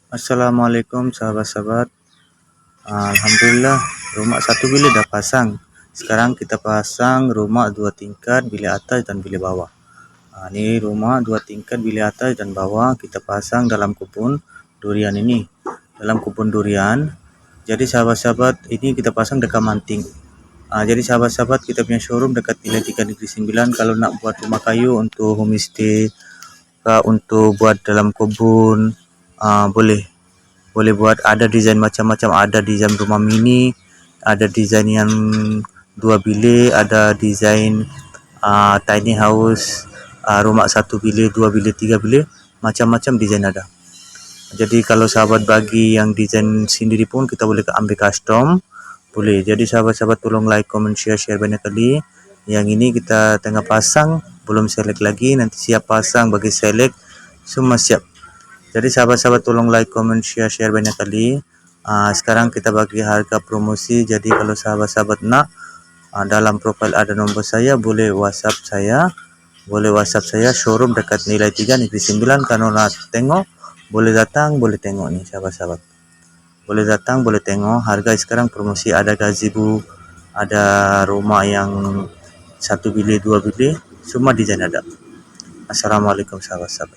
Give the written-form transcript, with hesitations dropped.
Assalamualaikum sahabat-sahabat. Alhamdulillah rumah satu bilik dah pasang. Sekarang kita pasang rumah 2 tingkat, bilik atas dan bilik bawah. Ini rumah 2 tingkat, bilik atas dan bawah kita pasang dalam kebun durian ini. Dalam kebun durian. Jadi sahabat-sahabat, ini kita pasang dekat Manting. Jadi sahabat-sahabat, kita punya showroom dekat Nilai 3 Negeri 9. Kalau nak buat rumah kayu untuk homestay, untuk buat dalam kebun, boleh buat. Ada desain macam-macam, ada desain rumah mini, ada desain yang 2 bilik, ada desain tiny house, rumah 1 bilik, 2 bilik, 3 bilik, macam-macam desain ada. Jadi kalau sahabat bagi yang desain sendiri pun kita boleh ambil custom, boleh. Jadi sahabat-sahabat tolong like, comment, share banyak kali. Yang ini kita tengah pasang, belum select lagi, nanti siap pasang bagi select, semua siap. Jadi sahabat-sahabat tolong like, comment, share banyak kali. Sekarang kita bagi harga promosi. Jadi kalau sahabat-sahabat nak, dalam profil ada nombor saya, boleh WhatsApp saya. Showroom dekat Nilai 3 Negeri 9. Kalau nak tengok, boleh datang, boleh tengok nih sahabat-sahabat. Boleh datang, boleh tengok. Harga sekarang promosi, ada gazebo, ada rumah yang 1 bilik, 2 bilik, semua desain ada. Assalamualaikum sahabat-sahabat.